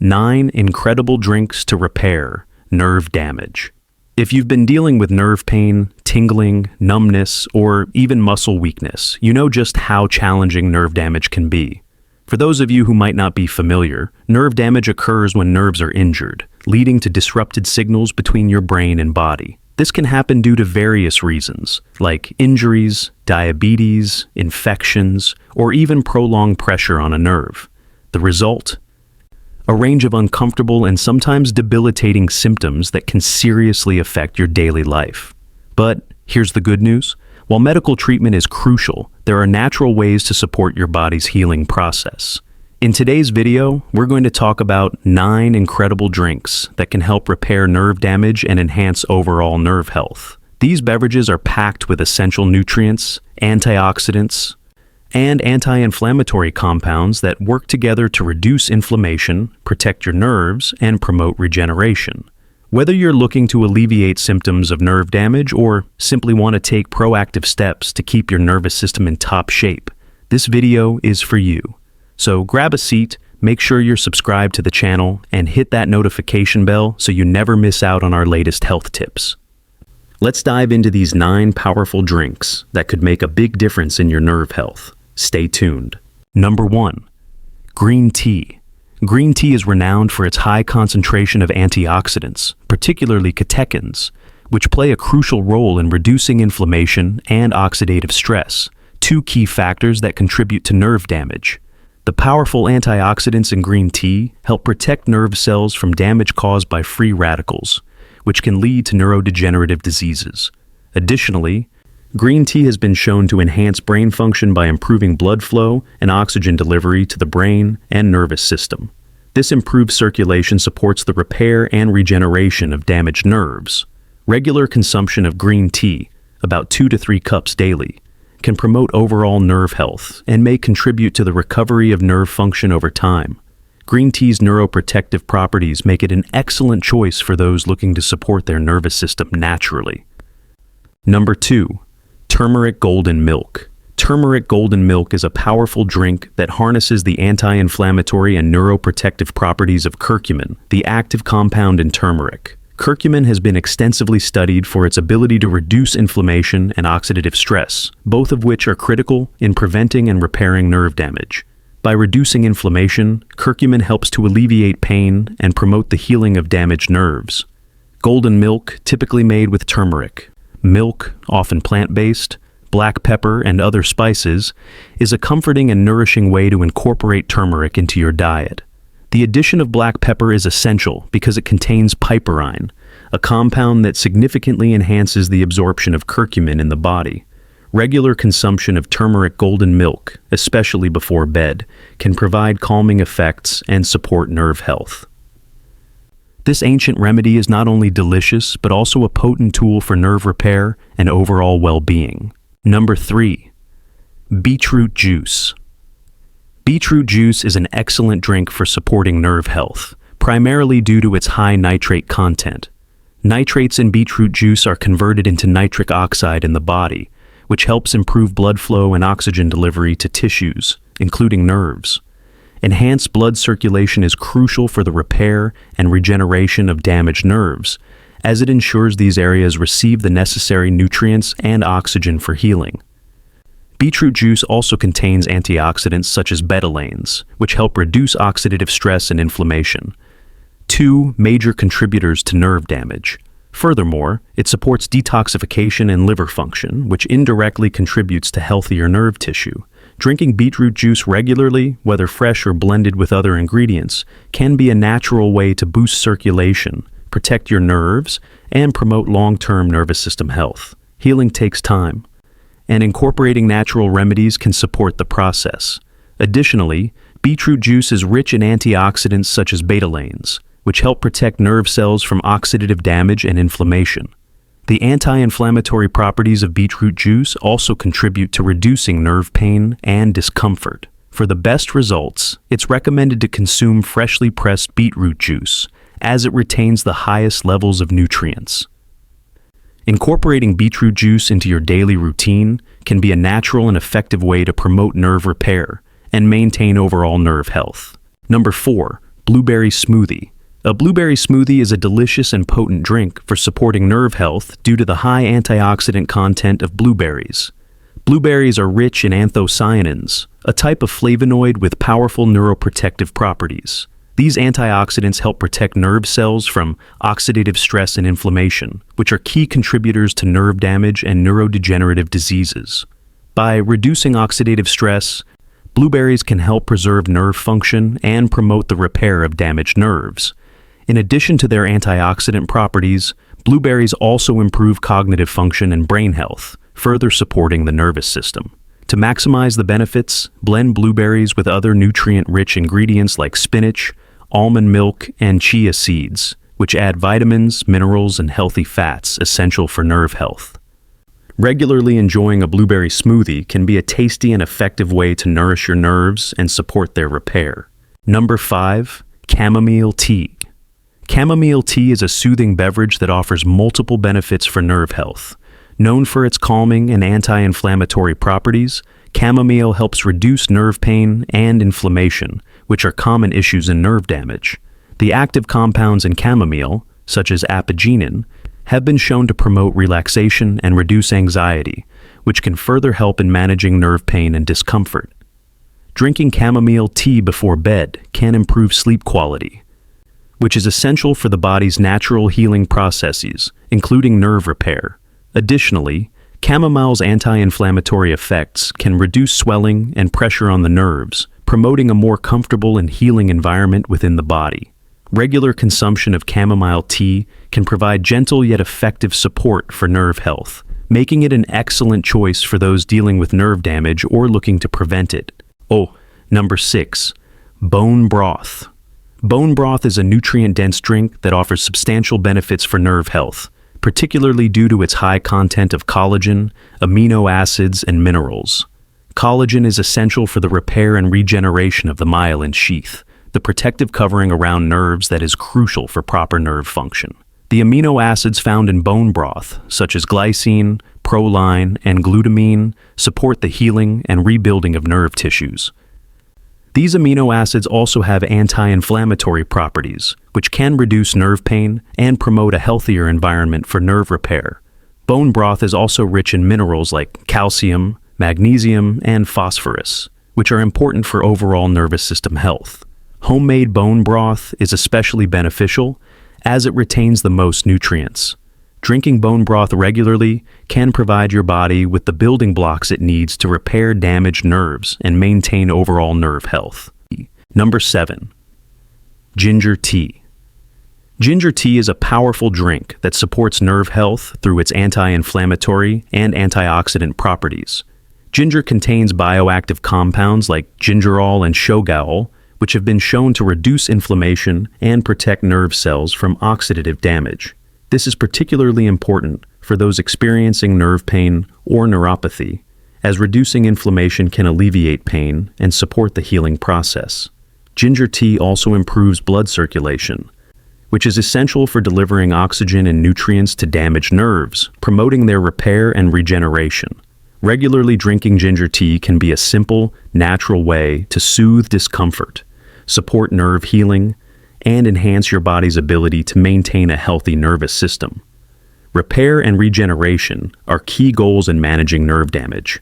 9 incredible drinks to repair nerve damage. If you've been dealing with nerve pain, tingling, numbness, or even muscle weakness, you know just how challenging nerve damage can be. For those of you who might not be familiar, nerve damage occurs when nerves are injured, leading to disrupted signals between your brain and body. This can happen due to various reasons, like injuries, diabetes, infections, or even prolonged pressure on a nerve. The result? A range of uncomfortable and sometimes debilitating symptoms that can seriously affect your daily life. But here's the good news. While medical treatment is crucial, there are natural ways to support your body's healing process. In today's video, we're going to talk about 9 incredible drinks that can help repair nerve damage and enhance overall nerve health. These beverages are packed with essential nutrients, antioxidants, and anti-inflammatory compounds that work together to reduce inflammation, protect your nerves, and promote regeneration. Whether you're looking to alleviate symptoms of nerve damage or simply want to take proactive steps to keep your nervous system in top shape, this video is for you. So grab a seat, make sure you're subscribed to the channel, and hit that notification bell so you never miss out on our latest health tips. Let's dive into these 9 powerful drinks that could make a big difference in your nerve health. Stay tuned. Number 1. Green tea. Green tea is renowned for its high concentration of antioxidants, particularly catechins, which play a crucial role in reducing inflammation and oxidative stress, 2 key factors that contribute to nerve damage. The powerful antioxidants in green tea help protect nerve cells from damage caused by free radicals, which can lead to neurodegenerative diseases. Additionally, green tea has been shown to enhance brain function by improving blood flow and oxygen delivery to the brain and nervous system. This improved circulation supports the repair and regeneration of damaged nerves. Regular consumption of green tea, about 2 to 3 cups daily, can promote overall nerve health and may contribute to the recovery of nerve function over time. Green tea's neuroprotective properties make it an excellent choice for those looking to support their nervous system naturally. Number 2. Turmeric golden milk. Turmeric golden milk is a powerful drink that harnesses the anti-inflammatory and neuroprotective properties of curcumin, the active compound in turmeric. Curcumin has been extensively studied for its ability to reduce inflammation and oxidative stress, both of which are critical in preventing and repairing nerve damage. By reducing inflammation, curcumin helps to alleviate pain and promote the healing of damaged nerves. Golden milk, typically made with turmeric, milk, often plant-based, black pepper, and other spices, is a comforting and nourishing way to incorporate turmeric into your diet. The addition of black pepper is essential because it contains piperine, a compound that significantly enhances the absorption of curcumin in the body. Regular consumption of turmeric golden milk, especially before bed, can provide calming effects and support nerve health. This ancient remedy is not only delicious, but also a potent tool for nerve repair and overall well-being. Number 3. Beetroot Juice. Beetroot juice is an excellent drink for supporting nerve health, primarily due to its high nitrate content. Nitrates in beetroot juice are converted into nitric oxide in the body, which helps improve blood flow and oxygen delivery to tissues, including nerves. Enhanced blood circulation is crucial for the repair and regeneration of damaged nerves, as it ensures these areas receive the necessary nutrients and oxygen for healing. Beetroot juice also contains antioxidants such as betalains, which help reduce oxidative stress and inflammation, 2 major contributors to nerve damage. Furthermore, it supports detoxification and liver function, which indirectly contributes to healthier nerve tissue. Drinking beetroot juice regularly, whether fresh or blended with other ingredients, can be a natural way to boost circulation, protect your nerves, and promote long-term nervous system health. Healing takes time, and incorporating natural remedies can support the process. Additionally, beetroot juice is rich in antioxidants such as betalains, which help protect nerve cells from oxidative damage and inflammation. The anti-inflammatory properties of beetroot juice also contribute to reducing nerve pain and discomfort. For the best results, it's recommended to consume freshly pressed beetroot juice, as it retains the highest levels of nutrients. Incorporating beetroot juice into your daily routine can be a natural and effective way to promote nerve repair and maintain overall nerve health. Number 4. Blueberry smoothie. A blueberry smoothie is a delicious and potent drink for supporting nerve health due to the high antioxidant content of blueberries. Blueberries are rich in anthocyanins, a type of flavonoid with powerful neuroprotective properties. These antioxidants help protect nerve cells from oxidative stress and inflammation, which are key contributors to nerve damage and neurodegenerative diseases. By reducing oxidative stress, blueberries can help preserve nerve function and promote the repair of damaged nerves. In addition to their antioxidant properties, blueberries also improve cognitive function and brain health, further supporting the nervous system. To maximize the benefits, blend blueberries with other nutrient-rich ingredients like spinach, almond milk, and chia seeds, which add vitamins, minerals, and healthy fats essential for nerve health. Regularly enjoying a blueberry smoothie can be a tasty and effective way to nourish your nerves and support their repair. Number 5. Chamomile Tea. Chamomile tea is a soothing beverage that offers multiple benefits for nerve health. Known for its calming and anti-inflammatory properties, chamomile helps reduce nerve pain and inflammation, which are common issues in nerve damage. The active compounds in chamomile, such as apigenin, have been shown to promote relaxation and reduce anxiety, which can further help in managing nerve pain and discomfort. Drinking chamomile tea before bed can improve sleep quality, which is essential for the body's natural healing processes, including nerve repair. Additionally, chamomile's anti-inflammatory effects can reduce swelling and pressure on the nerves, promoting a more comfortable and healing environment within the body. Regular consumption of chamomile tea can provide gentle yet effective support for nerve health, making it an excellent choice for those dealing with nerve damage or looking to prevent it. Number 6. Bone broth. Bone broth is a nutrient-dense drink that offers substantial benefits for nerve health, particularly due to its high content of collagen, amino acids, and minerals. Collagen is essential for the repair and regeneration of the myelin sheath, the protective covering around nerves that is crucial for proper nerve function. The amino acids found in bone broth, such as glycine, proline, and glutamine, support the healing and rebuilding of nerve tissues. These amino acids also have anti-inflammatory properties, which can reduce nerve pain and promote a healthier environment for nerve repair. Bone broth is also rich in minerals like calcium, magnesium, and phosphorus, which are important for overall nervous system health. Homemade bone broth is especially beneficial as it retains the most nutrients. Drinking bone broth regularly can provide your body with the building blocks it needs to repair damaged nerves and maintain overall nerve health. Number 7. Ginger tea. Ginger tea is a powerful drink that supports nerve health through its anti-inflammatory and antioxidant properties. Ginger contains bioactive compounds like gingerol and shogaol, which have been shown to reduce inflammation and protect nerve cells from oxidative damage. This is particularly important for those experiencing nerve pain or neuropathy, as reducing inflammation can alleviate pain and support the healing process. Ginger tea also improves blood circulation, which is essential for delivering oxygen and nutrients to damaged nerves, promoting their repair and regeneration. Regularly drinking ginger tea can be a simple, natural way to soothe discomfort, support nerve healing, and enhance your body's ability to maintain a healthy nervous system. Repair and regeneration are key goals in managing nerve damage.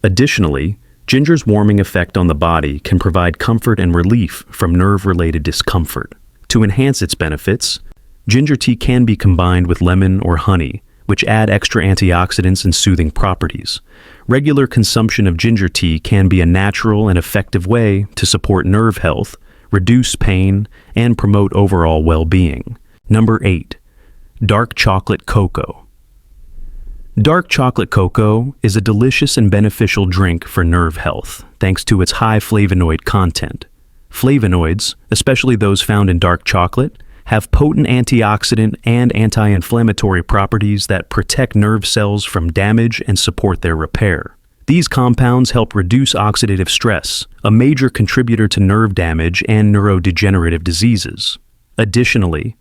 Additionally, ginger's warming effect on the body can provide comfort and relief from nerve-related discomfort. To enhance its benefits, ginger tea can be combined with lemon or honey, which add extra antioxidants and soothing properties. Regular consumption of ginger tea can be a natural and effective way to support nerve health, reduce pain, and promote overall well-being. Number 8. Dark chocolate cocoa. Dark chocolate cocoa is a delicious and beneficial drink for nerve health, thanks to its high flavonoid content. Flavonoids, especially those found in dark chocolate, have potent antioxidant and anti-inflammatory properties that protect nerve cells from damage and support their repair. These compounds help reduce oxidative stress, a major contributor to nerve damage and neurodegenerative diseases. Additionally,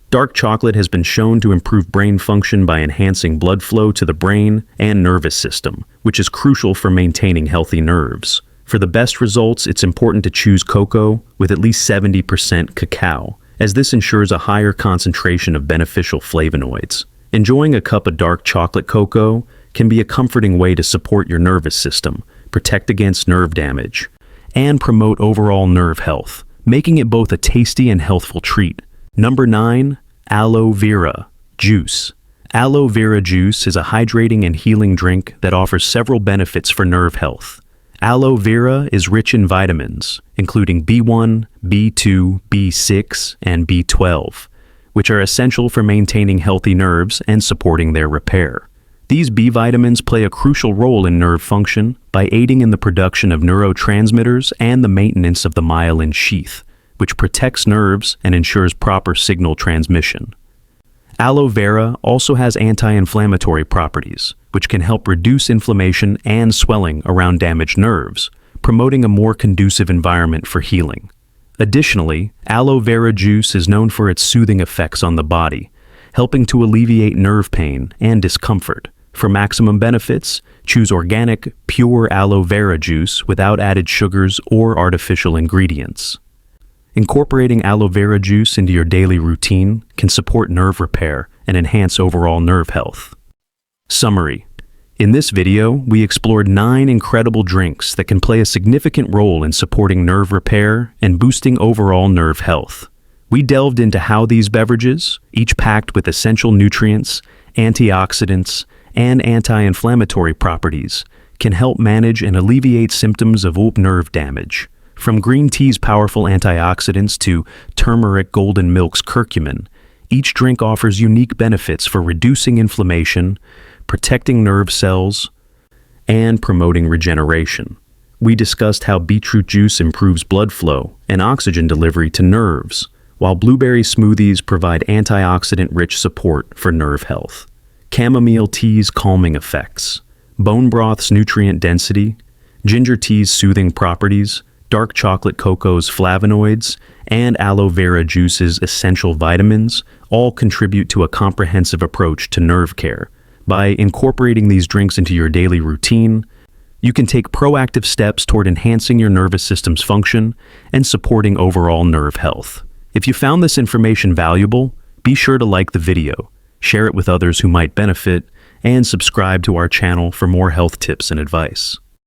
dark chocolate has been shown to improve brain function by enhancing blood flow to the brain and nervous system, which is crucial for maintaining healthy nerves. For the best results, it's important to choose cocoa with at least 70% cacao, as this ensures a higher concentration of beneficial flavonoids. Enjoying a cup of dark chocolate cocoa can be a comforting way to support your nervous system, protect against nerve damage, and promote overall nerve health, making it both a tasty and healthful treat. Number 9. Aloe vera juice. Aloe vera juice is a hydrating and healing drink that offers several benefits for nerve health. Aloe vera is rich in vitamins, including B1, B2, B6, and B12, which are essential for maintaining healthy nerves and supporting their repair. These B vitamins play a crucial role in nerve function by aiding in the production of neurotransmitters and the maintenance of the myelin sheath, which protects nerves and ensures proper signal transmission. Aloe vera also has anti-inflammatory properties, which can help reduce inflammation and swelling around damaged nerves, promoting a more conducive environment for healing. Additionally, aloe vera juice is known for its soothing effects on the body, helping to alleviate nerve pain and discomfort. For maximum benefits, choose organic, pure aloe vera juice without added sugars or artificial ingredients. Incorporating aloe vera juice into your daily routine can support nerve repair and enhance overall nerve health. Summary. In this video, we explored 9 incredible drinks that can play a significant role in supporting nerve repair and boosting overall nerve health. We delved into how these beverages, each packed with essential nutrients, antioxidants, and anti-inflammatory properties, can help manage and alleviate symptoms of nerve damage. From green tea's powerful antioxidants to turmeric golden milk's curcumin, each drink offers unique benefits for reducing inflammation, protecting nerve cells, and promoting regeneration. We discussed how beetroot juice improves blood flow and oxygen delivery to nerves, while blueberry smoothies provide antioxidant-rich support for nerve health. Chamomile tea's calming effects, bone broth's nutrient density, ginger tea's soothing properties, dark chocolate cocoa's flavonoids, and aloe vera juice's essential vitamins all contribute to a comprehensive approach to nerve care. By incorporating these drinks into your daily routine, you can take proactive steps toward enhancing your nervous system's function and supporting overall nerve health. If you found this information valuable, be sure to like the video, share it with others who might benefit, and subscribe to our channel for more health tips and advice.